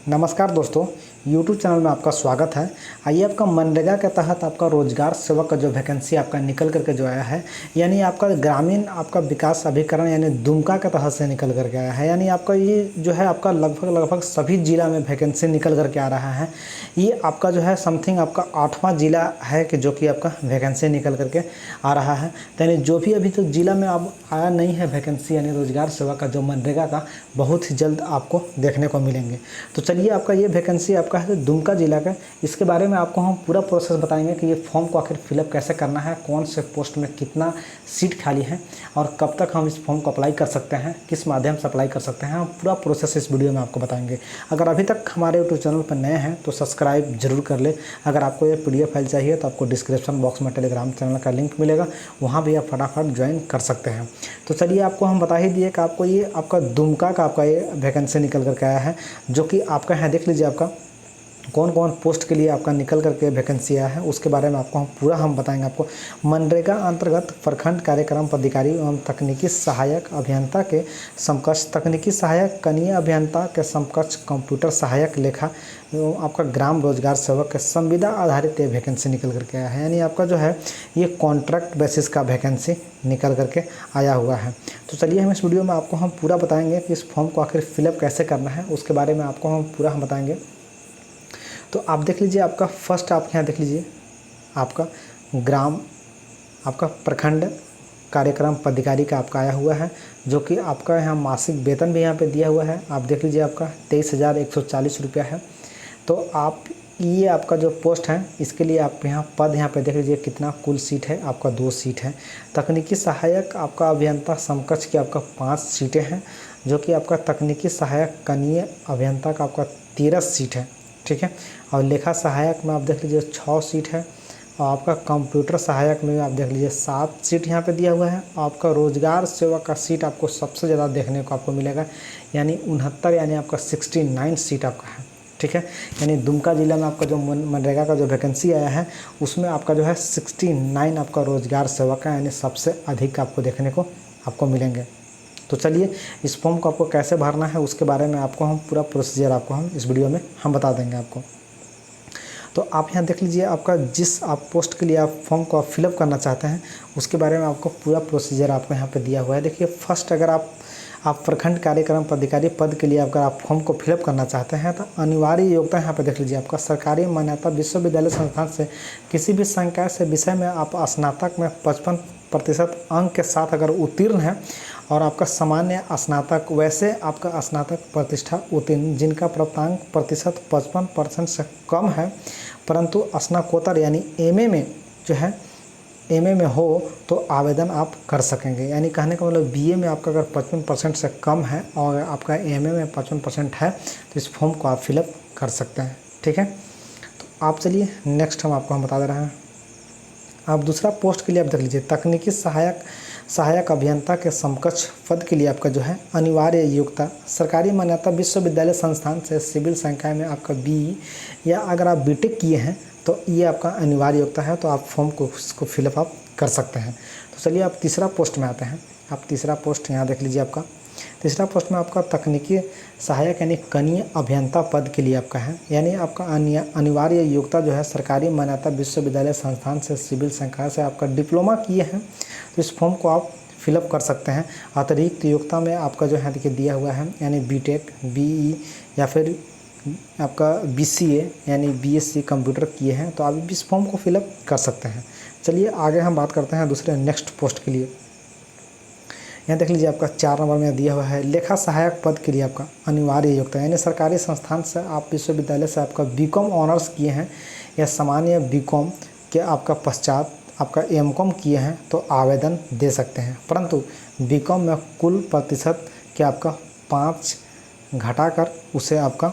नमस्कार दोस्तों, YouTube channel में आपका स्वागत है। आइए आपका मनरेगा के तहत आपका रोजगार सेवक का जो वैकेंसी आपका निकल करके जो आया है, यानी आपका ग्रामीण आपका विकास अभिकरण यानी दुमका के तहत से निकल करके आया है। यानी आपका ये जो है आपका लगभग सभी जिला में वैकेंसी निकल करके आ रहा है। ये आपका जो है समथिंग आपका 8वां जिला है कि जो कि आपका वैकेंसी निकल करके आ रहा है। यानी जो भी अभी तक जिला में अब आया नहीं है वैकेंसी यानी रोजगार सेवक का जो मनरेगा का, बहुत ही जल्द आपको देखने को मिलेंगे। तो चलिए आपका ये वैकेंसी आपका है दुमका जिला का, इसके बारे में आपको हम पूरा प्रोसेस बताएंगे कि ये फॉर्म को आखिर फिलअप कैसे करना है, कौन से पोस्ट में कितना सीट खाली है और कब तक हम इस फॉर्म को अप्लाई कर सकते हैं, किस माध्यम से अप्लाई कर सकते हैं। हम पूरा प्रोसेस इस वीडियो में आपको बताएंगे। अगर अभी तक हमारे यूट्यूब चैनल पर नए हैं तो सब्सक्राइब जरूर कर ले। अगर आपको ये PDF फाइल चाहिए तो आपको डिस्क्रिप्शन बॉक्स में टेलीग्राम चैनल का लिंक मिलेगा, वहाँ भी आप फटाफट ज्वाइन कर सकते हैं। तो चलिए आपको हम बता ही दिए कि आपको ये आपका दुमका का आपका ये वैकेंसी निकल करके आया है, जो कि आपका है। देख लीजिए आपका कौन कौन पोस्ट के लिए आपका निकल करके वैकेंसी आया है, उसके बारे में आपको हम बताएंगे। आपको मनरेगा अंतर्गत प्रखंड कार्यक्रम पदाधिकारी एवं तकनीकी सहायक अभियंता के समकक्ष, तकनीकी सहायक कनीय अभियंता के समकक्ष, कंप्यूटर सहायक लेखा एवं आपका ग्राम रोजगार सेवक के संविदा आधारित ये वैकेंसी निकल करके आया है। यानी आपका जो है ये कॉन्ट्रैक्ट बेसिस का वैकेंसी निकल करके आया हुआ है। तो चलिए हम इस वीडियो में आपको हम पूरा बताएंगे कि इस फॉर्म को आखिर फिलअप कैसे करना है, उसके बारे में आपको हम पूरा बताएंगे। तो आप देख लीजिए आपका फर्स्ट आप यहाँ देख लीजिए आपका ग्राम आपका प्रखंड कार्यक्रम पदाधिकारी का आपका आया हुआ है, जो कि आपका यहाँ मासिक वेतन भी यहाँ पे दिया हुआ है। आप देख लीजिए आपका 23,140 रुपया है। तो आप ये आपका जो पोस्ट है इसके लिए आप यहाँ पे देख लीजिए कितना कुल सीट है, आपका 2 सीट है। तकनीकी सहायक आपका अभियंता समकक्ष की आपका 5 सीटें हैं, जो कि आपका तकनीकी सहायक कनीय अभियंता का आपका 13 सीट है, ठीक है। और लेखा सहायक में आप देख लीजिए 6 सीट है। और आपका कंप्यूटर सहायक में आप देख लीजिए 7 सीट यहाँ पे दिया हुआ है। आपका रोजगार सेवा का सीट आपको सबसे ज़्यादा देखने को आपको मिलेगा, यानी 69, यानी आपका 69 सीट आपका है, ठीक है। यानी दुमका जिला में आपका जो मनरेगा का जो वैकेंसी आया है उसमें आपका जो है 69 आपका रोजगार सेवा का, यानी सबसे अधिक आपको देखने को आपको मिलेंगे। तो चलिए इस फॉर्म को आपको कैसे भरना है उसके बारे में आपको हम पूरा प्रोसीजर आपको हम इस वीडियो में हम बता देंगे आपको। तो आप यहाँ देख लीजिए आपका जिस आप पोस्ट के लिए आप फॉर्म को आप फिलअप करना चाहते हैं उसके बारे में आपको पूरा प्रोसीजर आपको यहाँ पे दिया हुआ है। देखिए फर्स्ट, अगर आप प्रखंड कार्यक्रम पदाधिकारी पद के लिए अगर आप फॉर्म को फिलअप करना चाहते हैं तो अनिवार्य योग्यता यहाँ पे देख लीजिए आपका सरकारी मान्यता विश्वविद्यालय संस्थान से किसी भी संकाय से विषय में आप स्नातक में 55% अंक के साथ अगर उत्तीर्ण हैं और आपका सामान्य स्नातक, वैसे आपका स्नातक प्रतिष्ठा उत्तीर्ण जिनका प्राप्तांक प्रतिशत 55% से कम है, परंतु स्नातकोत्तर यानी MA में जो है MA में हो तो आवेदन आप कर सकेंगे। यानी कहने का मतलब BA में आपका अगर 55% से कम है और आपका MA में 55% है तो इस फॉर्म को आप फिलअप कर सकते हैं, ठीक है। तो आप चलिए नेक्स्ट हम बता दे रहे हैं। आप दूसरा पोस्ट के लिए आप देख लीजिए तकनीकी सहायक अभियंता के समकक्ष पद के लिए आपका जो है अनिवार्य योग्यता सरकारी मान्यता विश्वविद्यालय संस्थान से सिविल संकाय में आपका BE या अगर आप BTech किए हैं तो ये आपका अनिवार्य योग्यता है, तो आप फॉर्म को इसको फिलअप आप कर सकते हैं। तो चलिए आप तीसरा पोस्ट में आते हैं। आप तीसरा पोस्ट यहाँ देख लीजिए आपका तीसरा पोस्ट में आपका तकनीकी सहायक यानी कनीय अभियंता पद के लिए आपका है। यानी आपका अनिवार्य योग्यता जो है सरकारी मान्यता विश्वविद्यालय संस्थान से सिविल संकाय से आपका डिप्लोमा किए हैं, तो इस फॉर्म को आप फिलअप कर सकते हैं। अतिरिक्त योग्यता में आपका जो है देखिए दिया हुआ है, यानी BTech, BE या फिर आपका BCA यानी BSc कंप्यूटर किए हैं, तो आप इस फॉर्म को फिलअप कर सकते हैं। चलिए आगे हम बात करते हैं दूसरे नेक्स्ट पोस्ट के लिए। यहाँ देख लीजिए आपका 4 नंबर में दिया हुआ है लेखा सहायक पद के लिए आपका अनिवार्य योग्यता, यानी सरकारी संस्थान से आप विश्वविद्यालय से आपका BCom ऑनर्स किए हैं या सामान्य BCom के आपका पश्चात आपका MCom किए हैं तो आवेदन दे सकते हैं, परंतु BCom में कुल प्रतिशत के आपका 5 घटाकर उसे आपका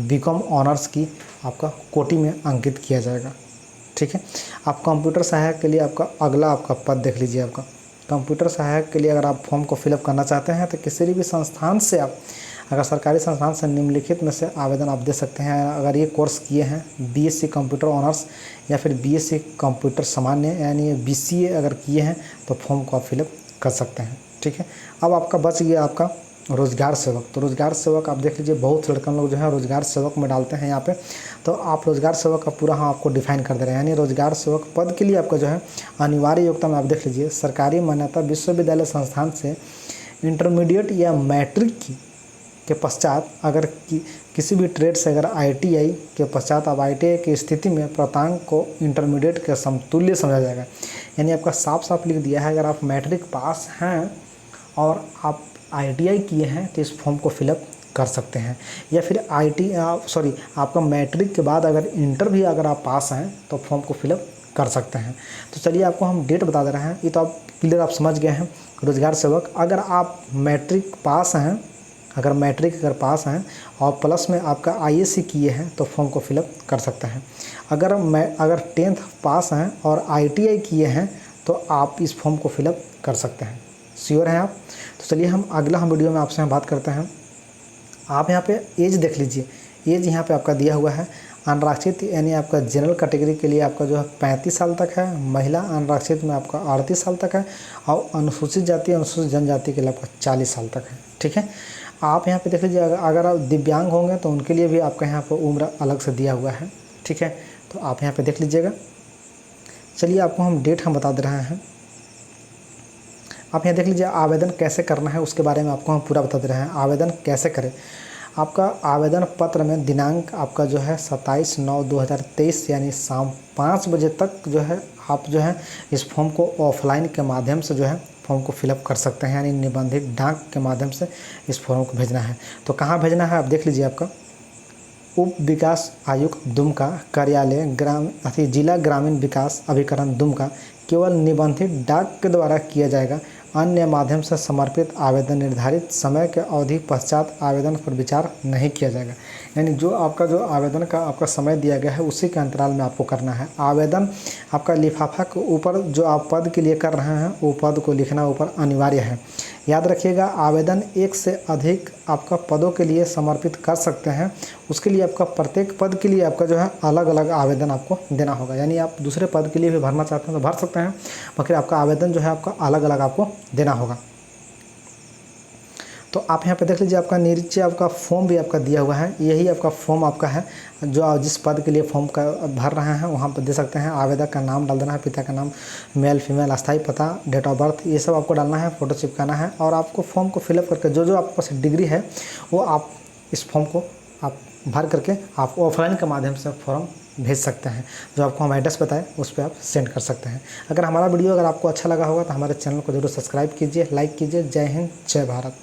BCom ऑनर्स की आपका कोटि में अंकित किया जाएगा, ठीक है। आप कंप्यूटर सहायक के लिए आपका अगला आपका पद देख लीजिए। आपका कंप्यूटर सहायक के लिए अगर आप फॉर्म को फिलअप करना चाहते हैं तो किसी भी संस्थान से आप अगर सरकारी संस्थान से निम्नलिखित में से आवेदन आप दे सकते हैं। अगर ये कोर्स किए हैं BSc कंप्यूटर ऑनर्स या फिर BSc कंप्यूटर सामान्य यानी BCA अगर किए हैं तो फॉर्म को आप फिलअप कर सकते हैं, ठीक है। अब आपका बच गया आपका रोज़गार सेवक। तो रोज़गार सेवक आप देख लीजिए, बहुत से लड़के लोग जो है रोज़गार सेवक में डालते हैं यहाँ पे। तो आप रोज़गार सेवक का पूरा हम आपको डिफाइन कर दे रहे हैं। यानी रोज़गार सेवक पद के लिए आपका जो है अनिवार्य योग्यता में आप देख लीजिए, सरकारी मान्यता विश्वविद्यालय संस्थान से इंटरमीडिएट या मैट्रिक के पश्चात अगर किसी भी ट्रेड से अगर ITI के पश्चात अब ITI की स्थिति में प्राप्तांक को इंटरमीडिएट के समतुल्य समझा जाएगा। यानी आपका साफ साफ लिख दिया है, अगर आप मैट्रिक पास हैं और आप ITI किए हैं तो इस फॉर्म को फिलअप कर सकते हैं। या फिर आपका मैट्रिक के बाद अगर इंटर भी अगर आप पास हैं तो फॉर्म को फिलअप कर सकते हैं। तो चलिए आपको हम डेट बता दे रहे हैं, ये तो आप क्लियर आप समझ गए हैं। रोज़गार सेवक अगर आप मैट्रिक पास हैं, अगर पास हैं और प्लस में आपका ISC किए हैं तो फॉर्म को फिलअप कर सकते हैं। अगर 10th पास हैं और ITI किए हैं तो आप इस फॉर्म को फिलअप कर सकते हैं। श्योर हैं आप? तो चलिए हम अगला वीडियो में आपसे बात करते हैं। आप यहाँ पे एज देख लीजिए, एज यहाँ पे आपका दिया हुआ है अनारक्षित यानी आपका जनरल कैटेगरी के लिए आपका जो है 35 साल तक है, महिला अनारक्षित में आपका 38 साल तक है और अनुसूचित जाति अनुसूचित जनजाति के लिए आपका 40 साल तक है। ठीक है, आप यहाँ पे देख लीजिए, अगर आप दिव्यांग होंगे तो उनके लिए भी आपका यहाँ पर उम्र अलग से दिया हुआ है। ठीक है, तो आप यहाँ पे देख लीजिएगा। चलिए आपको हम डेट हम बता दे रहे हैं। आप यहाँ देख लीजिए, आवेदन कैसे करना है उसके बारे में आपको हम पूरा बता दे रहे हैं। आवेदन कैसे करें, आपका आवेदन पत्र में दिनांक आपका जो है 27/9/2023 यानी शाम 5 बजे तक जो है आप जो है इस फॉर्म को ऑफलाइन के माध्यम से जो है फॉर्म को फिलअप कर सकते हैं। यानी निबंधित डाक के माध्यम से इस फॉर्म को भेजना है। तो कहाँ भेजना है आप देख लीजिए, आपका उप विकास आयुक्त दुमका कार्यालय जिला ग्रामीण विकास अभिकरण दुमका केवल निबंधित डाक के द्वारा किया जाएगा। अन्य माध्यम से समर्पित आवेदन निर्धारित समय के अवधि पश्चात आवेदन पर विचार नहीं किया जाएगा। यानी जो आवेदन का आपका समय दिया गया है उसी के अंतराल में आपको करना है। आवेदन आपका लिफाफा के ऊपर जो आप पद के लिए कर रहे हैं वो पद को लिखना ऊपर अनिवार्य है। याद रखिएगा, आवेदन एक से अधिक आपका पदों के लिए समर्पित कर सकते हैं। उसके लिए आपका प्रत्येक पद के लिए आपका जो है अलग अलग आवेदन आपको देना होगा। यानी आप दूसरे पद के लिए भी भरना चाहते हैं तो भर सकते हैं, बाकी आपका आवेदन जो है आपका अलग अलग आपको देना होगा। तो आप यहाँ पे देख लीजिए, आपका नीचे आपका फॉर्म भी आपका दिया हुआ है। यही आपका फॉर्म आपका है जो जिस पद के लिए फॉर्म का भर रहे हैं वहाँ पर दे सकते हैं। आवेदक का नाम डाल देना है, पिता का नाम, मेल फीमेल, अस्थायी पता, डेट ऑफ बर्थ, ये सब आपको डालना है, फ़ोटो चिपकाना है और आपको फॉर्म को फिलअप करके जो आपके पास डिग्री है वो आप इस फॉर्म को आप भर करके आप ऑफलाइन के माध्यम से फॉर्म भेज सकते हैं। जो आपको हम एड्रेस बताएं उस पर आप सेंड कर सकते हैं। अगर हमारा वीडियो अगर आपको अच्छा लगा होगा तो हमारे चैनल को जरूर सब्सक्राइब कीजिए, लाइक कीजिए। जय हिंद, जय भारत।